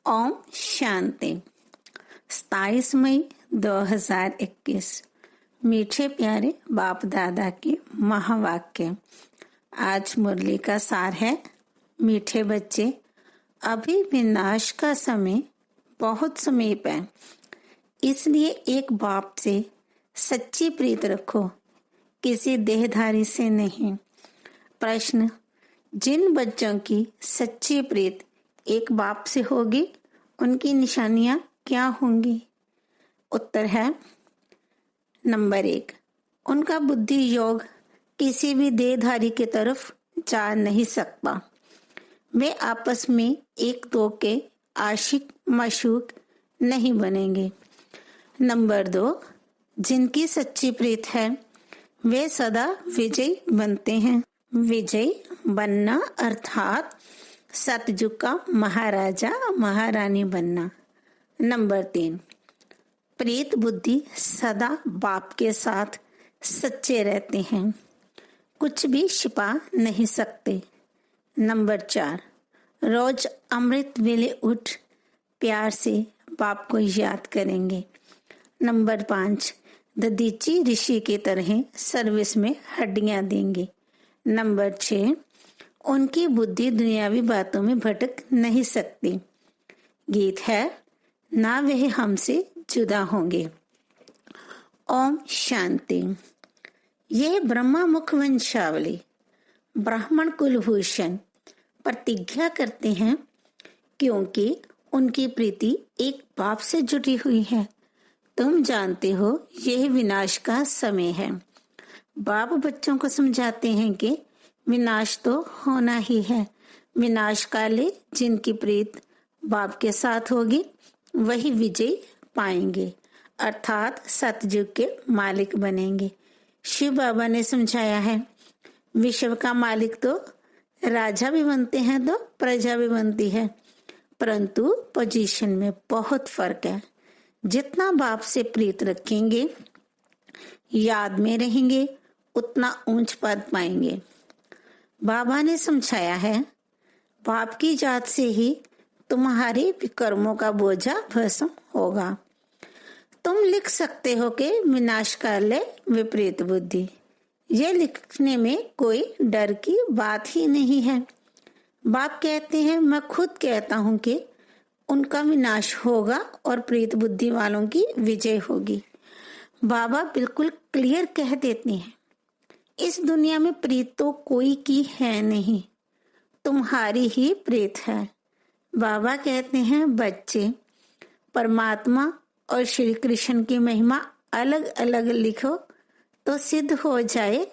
ओम शांति। 27 मई 2021। मीठे प्यारे बाप दादा के महावाक्य। आज मुरली का सार है, मीठे बच्चे, अभी विनाश का समय बहुत समीप है, इसलिए एक बाप से सच्ची प्रीत रखो, किसी देहधारी से नहीं। प्रश्न: जिन बच्चों की सच्ची प्रीत एक बाप से होगी, उनकी निशानियां क्या होंगी? उत्तर है, नंबर 1, उनका बुद्धि योग किसी भी देहधारी की तरफ जा नहीं सकता। वे आपस में एक दो के आशिक माशूक नहीं बनेंगे। नंबर 2, जिनकी सच्ची प्रीत है वे सदा विजयी बनते हैं। विजयी बनना अर्थात सतयुग का महाराजा महारानी बनना। नंबर 3, प्रीत बुद्धि सदा बाप के साथ सच्चे रहते हैं, कुछ भी छिपा नहीं सकते। नंबर 4, रोज अमृत वेले उठ प्यार से बाप को याद करेंगे। नंबर 5, ददीची ऋषि की तरह सर्विस में हड्डियां देंगे। नंबर 6, उनकी बुद्धि दुनियावी बातों में भटक नहीं सकती। गीत है, ना वह हमसे जुदा होंगे। ओम शांति। यह ब्रह्मा मुख वंशावली ब्राह्मण कुलभूषण प्रतिज्ञा करते हैं, क्योंकि उनकी प्रीति एक बाप से जुटी हुई है। तुम जानते हो यह विनाश का समय है। बाप बच्चों को समझाते हैं कि विनाश तो होना ही है। विनाश काले जिनकी प्रीत बाप के साथ होगी वही विजय पाएंगे, अर्थात सतयुग के मालिक बनेंगे। शिव बाबा ने समझाया है, विश्व का मालिक तो राजा भी बनते हैं तो प्रजा भी बनती है, परंतु पोजीशन में बहुत फर्क है। जितना बाप से प्रीत रखेंगे, याद में रहेंगे, उतना ऊंच पद पाएंगे। बाबा ने समझाया है, बाप की जात से ही तुम्हारे कर्मों का बोझा भस्म होगा। तुम लिख सकते हो कि विनाशकाल विपरीत बुद्धि। यह लिखने में कोई डर की बात ही नहीं है। बाप कहते हैं, मैं खुद कहता हूँ कि उनका विनाश होगा और प्रीत बुद्धि वालों की विजय होगी। बाबा बिल्कुल क्लियर कह देते हैं, इस दुनिया में प्रीत तो कोई की है नहीं, तुम्हारी ही प्रीत है। बाबा कहते हैं, बच्चे, परमात्मा और श्री कृष्ण की महिमा अलग अलग लिखो तो सिद्ध हो जाए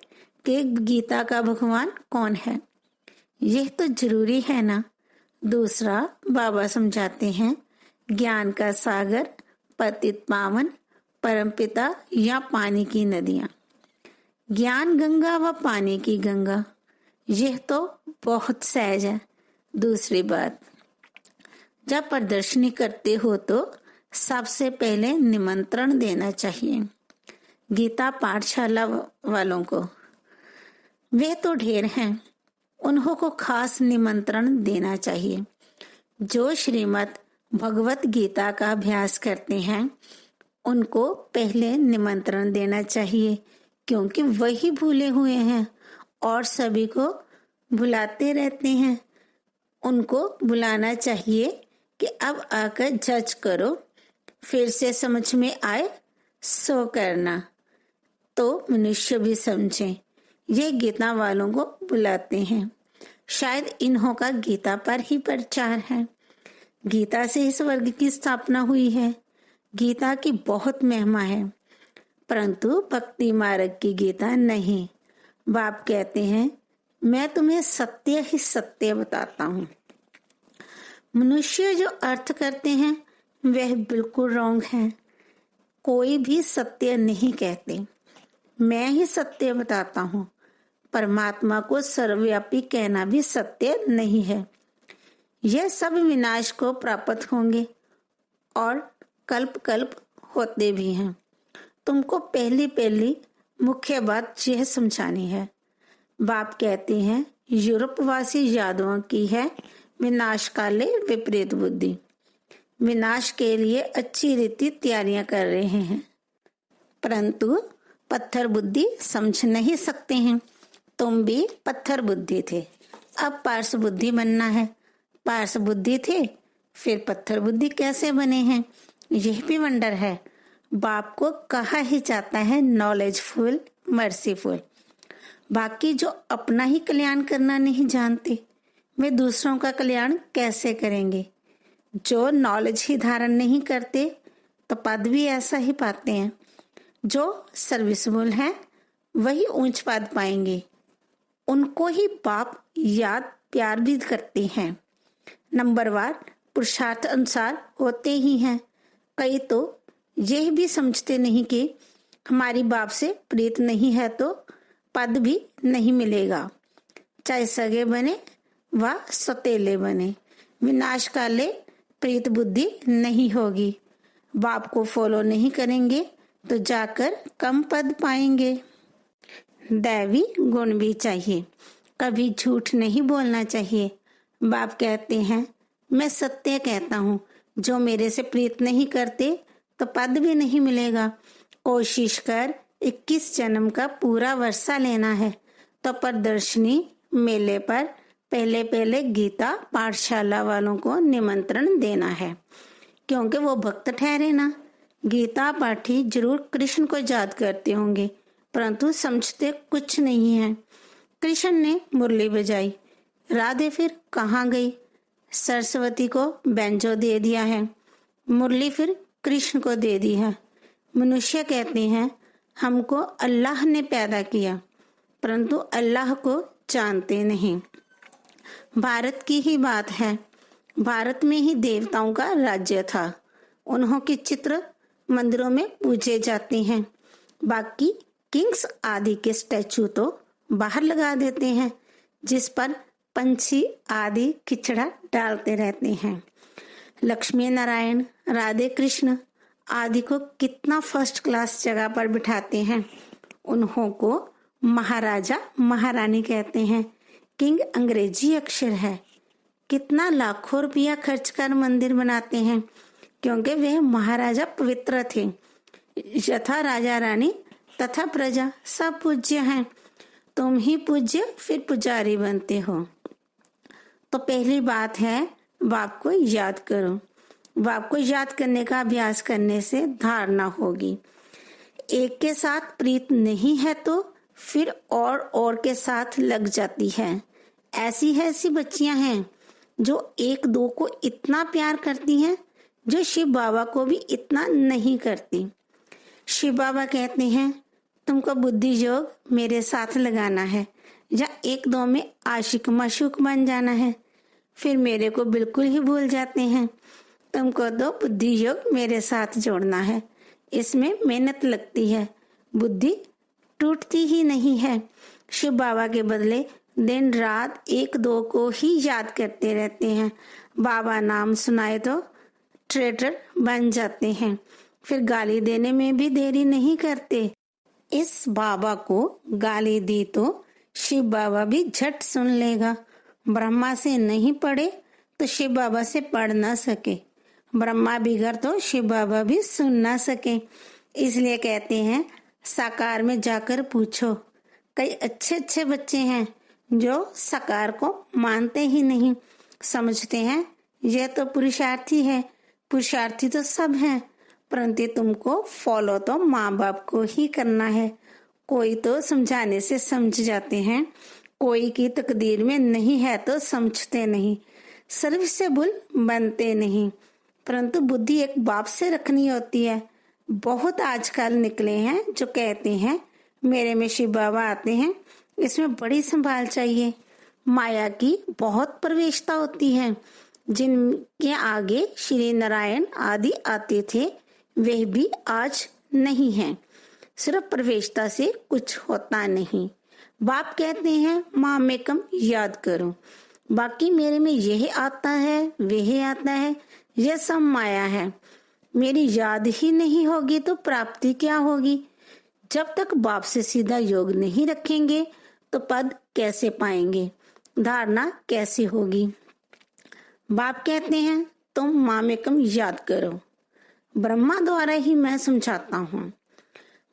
कि गीता का भगवान कौन है। यह तो जरूरी है ना। दूसरा, बाबा समझाते हैं, ज्ञान का सागर, पतित पावन, परमपिता या पानी की नदियां। ज्ञान गंगा व पानी की गंगा, यह तो बहुत सहज है। दूसरी बात, जब प्रदर्शनी करते हो तो सबसे पहले निमंत्रण देना चाहिए गीता पाठशाला वालों को। वे तो ढेर हैं, उन्हों को खास निमंत्रण देना चाहिए। जो श्रीमद् भगवत गीता का अभ्यास करते हैं उनको पहले निमंत्रण देना चाहिए, क्योंकि वही भूले हुए हैं और सभी को भुलाते रहते हैं। उनको बुलाना चाहिए कि अब आकर जज करो, फिर से समझ में आए सो करना, तो मनुष्य भी समझे। ये गीता वालों को बुलाते हैं। शायद इन्हों का गीता पर ही प्रचार है। गीता से इस वर्ग की स्थापना हुई है। गीता की बहुत महिमा है, परंतु भक्ति मार्ग की गीता नहीं। बाप कहते हैं, मैं तुम्हें सत्य ही सत्य बताता हूँ। मनुष्य जो अर्थ करते हैं वह बिल्कुल रॉन्ग है। कोई भी सत्य नहीं कहते, मैं ही सत्य बताता हूँ। परमात्मा को सर्वव्यापी कहना भी सत्य नहीं है। यह सब विनाश को प्राप्त होंगे और कल्प कल्प होते भी हैं। तुमको पहली मुख्य बात यह समझानी है। बाप कहते हैं, यूरोपवासी यादवों की है विनाश काले विपरीत बुद्धि। विनाश के लिए अच्छी रीति तैयारियां कर रहे हैं, परंतु पत्थर बुद्धि समझ नहीं सकते हैं। तुम भी पत्थर बुद्धि थे, अब पार्श बुद्धि बनना है। पार्श बुद्धि थे, फिर पत्थर बुद्धि कैसे बने हैं, यह भी वंडर है। बाप को कहा ही जाता है नॉलेजफुल, मर्सीफुल। बाकी जो अपना ही कल्याण करना नहीं जानते, वे दूसरों का कल्याण कैसे करेंगे। जो नॉलेज ही धारण नहीं करते तो पद भी ऐसा ही पाते हैं। जो सर्विसफुल है वही ऊंच पद पाएंगे, उनको ही बाप याद प्यार भी करते हैं। नंबरवार पुरुषार्थ अनुसार होते ही हैं। कई तो यह भी समझते नहीं कि हमारी बाप से प्रीत नहीं है तो पद भी नहीं मिलेगा, चाहे सगे बने व सौतेले बने। विनाश काले प्रीत बुद्धि नहीं होगी। बाप को फॉलो नहीं करेंगे तो जाकर कम पद पाएंगे। दैवी गुण भी चाहिए, कभी झूठ नहीं बोलना चाहिए। बाप कहते हैं मैं सत्य कहता हूँ, जो मेरे से प्रीत नहीं करते तो पद भी नहीं मिलेगा। कोशिश कर 21 जन्म का पूरा वर्षा लेना है तो प्रदर्शनी मेले पर पहले पहले गीता पाठशाला वालों को निमंत्रण देना है, क्योंकि वो भक्त ठहरे ना। गीता पाठी जरूर कृष्ण को याद करते होंगे, परंतु समझते कुछ नहीं है। कृष्ण ने मुरली बजाई, राधे फिर कहाँ गई। सरस्वती को बैंजो दे दिया है, मुरली फिर कृष्ण को दे दी है। मनुष्य कहते हैं हमको अल्लाह ने पैदा किया, परंतु अल्लाह को जानते नहीं। भारत की ही बात है, भारत में ही देवताओं का राज्य था। उन्हों के चित्र मंदिरों में पूजे जाते हैं, बाकी किंग्स आदि के स्टैचू तो बाहर लगा देते हैं, जिस पर पंछी आदि खिचड़ा डालते रहते हैं। लक्ष्मी नारायण, राधे कृष्ण आदि को कितना फर्स्ट क्लास जगह पर बिठाते हैं। उन्हों को महाराजा महारानी कहते हैं। किंग अंग्रेजी अक्षर है। कितना लाखों रुपया खर्च कर मंदिर बनाते हैं, क्योंकि वह महाराजा पवित्र थे। यथा राजा रानी तथा प्रजा सब पूज्य हैं। तुम ही पूज्य फिर पुजारी बनते हो। तो पहली बात है बाप को याद करो। बाप को याद करने का अभ्यास करने से धारणा होगी। एक के साथ प्रीत नहीं है तो फिर और के साथ लग जाती है। ऐसी बच्चियां हैं जो एक दो को इतना प्यार करती हैं, जो शिव बाबा को भी इतना नहीं करती। शिव बाबा कहते हैं तुमको बुद्धि योग मेरे साथ लगाना है या एक दो में आशिक माशूक बन जाना है, फिर मेरे को बिल्कुल ही भूल जाते हैं। तुमको तो बुद्धि योग मेरे साथ जोड़ना है, इसमें मेहनत लगती है, बुद्धि टूटती ही नहीं है। शिव बाबा के बदले दिन रात एक दो को ही याद करते रहते हैं। बाबा नाम सुनाए तो ट्रेटर बन जाते हैं, फिर गाली देने में भी देरी नहीं करते। इस बाबा को गाली दी तो शिव बाबा भी झट सुन लेगा। ब्रह्मा से नहीं पढ़े तो शिव बाबा से पढ़ ना सके, ब्रह्मा बिगड़ तो शिव बाबा भी सुन ना सके। इसलिए कहते हैं साकार में जाकर पूछो। कई अच्छे बच्चे हैं जो साकार को मानते ही नहीं, समझते हैं यह तो पुरुषार्थी है। पुरुषार्थी तो सब हैं, परंतु तुमको फॉलो तो माँ बाप को ही करना है। कोई तो समझाने से समझ जाते हैं, कोई की तकदीर में नहीं है तो समझते नहीं, सर्विसेबल बनते नहीं। परंतु बुद्धि एक बाप से रखनी होती है। बहुत आजकल निकले हैं जो कहते हैं मेरे में शिव बाबा आते हैं, इसमें बड़ी संभाल चाहिए। माया की बहुत प्रवेशता होती है। जिनके आगे श्री नारायण आदि आते थे वे भी आज नहीं हैं। सिर्फ प्रवेशता से कुछ होता नहीं। बाप कहते हैं माँ में कम याद करो, बाकी मेरे में यह आता है वह आता है, यह सब माया है। मेरी याद ही नहीं होगी तो प्राप्ति क्या होगी। जब तक बाप से सीधा योग नहीं रखेंगे तो पद कैसे पाएंगे, धारणा कैसे होगी। बाप कहते हैं तुम मामेकम याद करो। ब्रह्मा द्वारा ही मैं समझाता हूँ।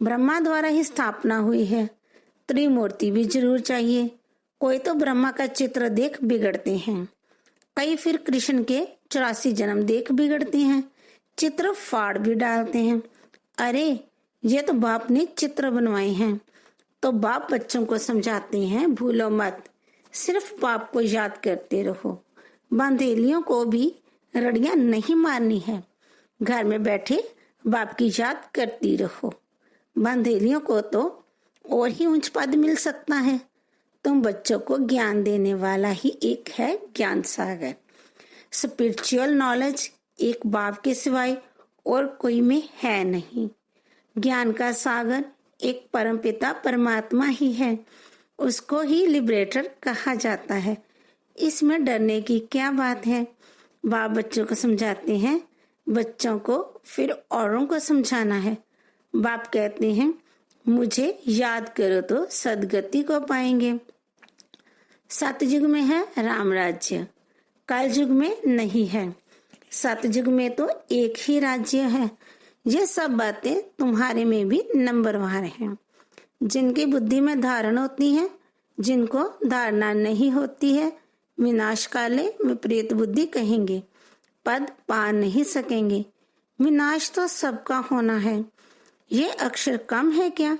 ब्रह्मा द्वारा ही स्थापना हुई है। त्रिमूर्ति भी जरूर चाहिए। कोई तो ब्रह्मा का चित्र देख बिगड़ते हैं, कई फिर कृष्ण के 84 जन्म देख बिगड़ते हैं, चित्र फाड़ भी डालते हैं। अरे ये तो बाप ने चित्र बनवाए हैं। तो बाप बच्चों को समझाते हैं, भूलो मत, सिर्फ बाप को याद करते रहो। बांधेलियों को भी रड़ियां नहीं मारनी है। घर में बैठे बाप की याद करती रहो। बांधेलियों को तो और ही ऊंच पद मिल सकता है। तुम बच्चों को ज्ञान देने वाला ही एक है ज्ञान सागर। स्पिरिचुअल नॉलेज एक बाप के सिवाय और कोई में है नहीं। ज्ञान का सागर एक परमपिता परमात्मा ही है। उसको ही लिबरेटर कहा जाता है। इसमें डरने की क्या बात है। बाप बच्चों को समझाते हैं, बच्चों को फिर औरों को समझाना है। बाप कहते हैं, मुझे याद करो तो सदगति को पाएंगे। सतयुग में है राम राज्य, कलयुग में नहीं है। सतयुग में तो एक ही राज्य है। ये सब बातें तुम्हारे में भी नंबरवार हैं। जिनकी बुद्धि में धारण होती है, जिनको धारणा नहीं होती है, विनाश काले विपरीत बुद्धि कहेंगे, पद पा नहीं सकेंगे। विनाश तो सबका होना है। ये अक्षर कम है क्या।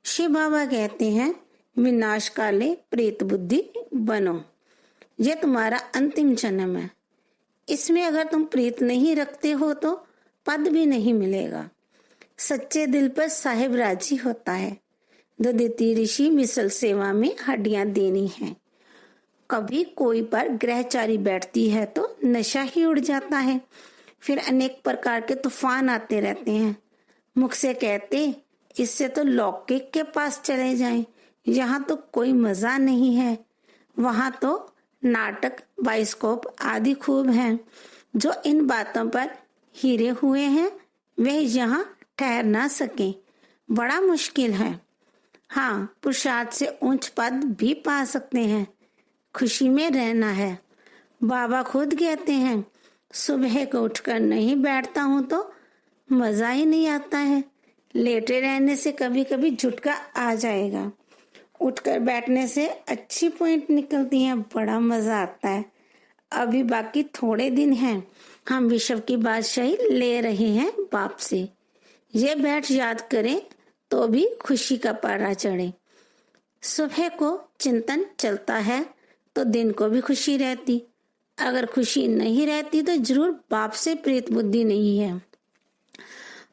शिव बाबा कहते हैं, विनाश काले प्रेत बुद्धि बनो। ये तुम्हारा अंतिम जन्म है। इसमें अगर तुम प्रीत नहीं रखते हो तो पद भी नहीं मिलेगा। सच्चे दिल पर साहिब राजी होता है। ददिती ऋषि मिसल सेवा में हड्डियां देनी है। कभी कोई पर ग्रहचारी बैठती है तो नशा ही उड़ जाता है। फिर अनेक प्रकार के तूफान आते रहते हैं। मुख से कहते, इससे तो लौकिक के पास चले जाएं। यहाँ तो कोई मजा नहीं है। वहां तो नाटक, बाइस्कोप आदि खूब हैं। जो इन बातों पर हीरे हुए हैं वे यहाँ ठहर ना सके। बड़ा मुश्किल है। हाँ, पुरुषार्थ से उच्च पद भी पा सकते हैं। खुशी में रहना है। बाबा खुद कहते हैं, सुबह को उठकर नहीं बैठता हूँ तो मजा ही नहीं आता है। लेटे रहने से कभी कभी झुटका आ जाएगा। उठकर बैठने से अच्छी पॉइंट निकलती हैं, बड़ा मजा आता है। अभी बाकी थोड़े दिन हैं। हम विश्व की बादशाही ले रहे हैं बाप से। ये बैठ याद करें तो भी खुशी का पारा चढ़े। सुबह को चिंतन चलता है तो दिन को भी खुशी रहती। अगर खुशी नहीं रहती तो जरूर बाप से प्रेत बुद्धि नहीं है।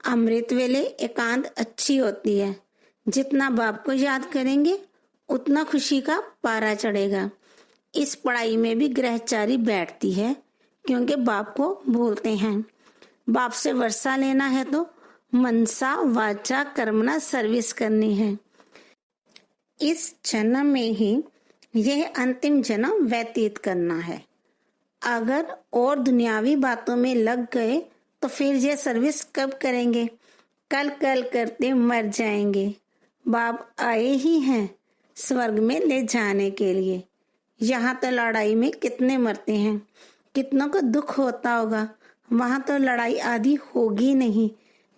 अमृत वेले एकांत अच्छी होती है। जितना बाप को याद करेंगे उतना खुशी का पारा चढ़ेगा। इस पढ़ाई में भी ग्रहचारी बैठती है क्योंकि बाप को भूलते हैं। बाप से वर्षा लेना है तो मनसा वाचा कर्मणा सर्विस करनी है। इस जन्म में ही यह अंतिम जन्म व्यतीत करना है। अगर और दुनियावी बातों में लग गए तो फिर ये सर्विस कब करेंगे। कल कल करते मर जाएंगे। बाप आए ही हैं स्वर्ग में ले जाने के लिए। यहाँ तो लड़ाई में कितने मरते हैं, कितनों को दुख होता होगा। वहां तो लड़ाई आदि होगी नहीं।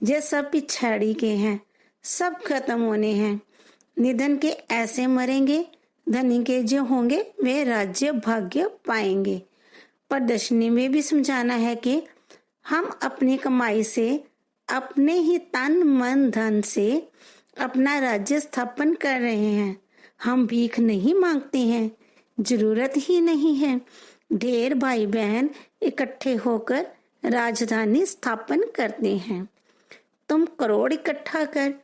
ये सब पिछाड़ी के हैं, सब खत्म होने हैं। निधन के ऐसे मरेंगे, धनी के जो होंगे वे राज्य भाग्य पाएंगे। प्रदर्शनी में भी समझाना है कि हम अपनी कमाई से, अपने ही तन मन धन से अपना राज्य स्थापन कर रहे हैं। हम भीख नहीं मांगते हैं, जरूरत ही नहीं है। ढेर भाई बहन इकट्ठे होकर राजधानी स्थापन करते हैं। तुम करोड़ इकट्ठा कर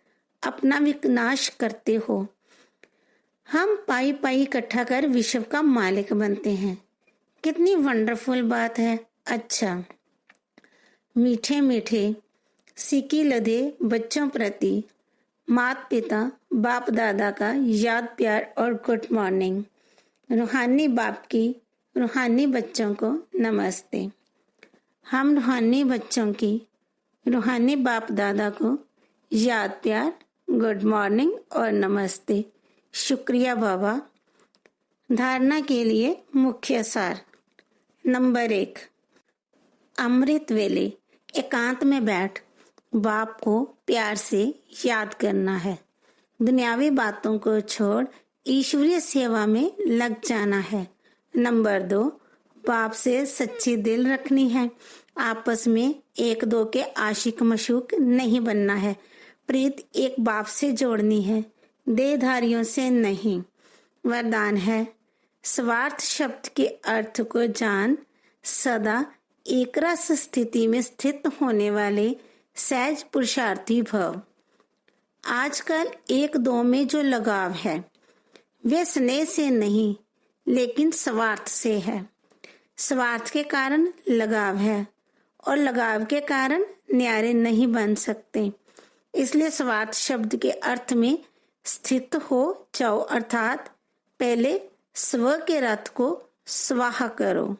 अपना विनाश करते हो। हम पाई पाई इकट्ठा कर विश्व का मालिक बनते हैं। कितनी वंडरफुल बात है। अच्छा, मीठे मीठे सीखी लदे बच्चों प्रति माता पिता बाप दादा का याद प्यार और गुड मॉर्निंग। रूहानी बाप की रूहानी बच्चों को नमस्ते। हम रूहानी बच्चों की रूहानी बाप दादा को याद प्यार, गुड मॉर्निंग और नमस्ते। शुक्रिया बाबा। धारणा के लिए मुख्य सार। नंबर 1, अमृत वेले एकांत में बैठ बाप को प्यार से याद करना है। दुनियावी बातों को छोड़ ईश्वरीय सेवा में लग जाना है। नंबर 2, बाप से सच्ची दिल रखनी है। आपस में एक दो के आशिक मशूक नहीं बनना है। प्रीत एक बाप से जोड़नी है, देहधारियों से नहीं। वरदान है, स्वार्थ शब्द के अर्थ को जान, सदा एकरस स्थिति में स्थित होने वाले सहज पुरुषार्थी भव। आजकल एक दो में जो लगाव है वे स्नेह से नहीं लेकिन स्वार्थ से है। स्वार्थ के कारण लगाव है और लगाव के कारण न्यारे नहीं बन सकते। इसलिए स्वार्थ शब्द के अर्थ में स्थित हो जाओ, अर्थात पहले स्व के रथ को स्वाहा करो।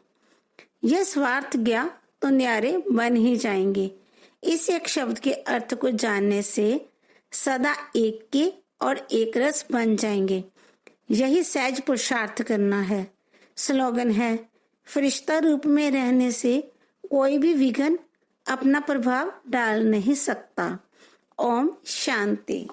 यह स्वार्थ गया तो न्यारे बन ही जाएंगे। इस एक शब्द के अर्थ को जानने से सदा एक के और एक रस बन जाएंगे। यही सहज पुरुषार्थ करना है। स्लोगन है, फरिश्ता रूप में रहने से कोई भी विघ्न अपना प्रभाव डाल नहीं सकता। ओम शांति।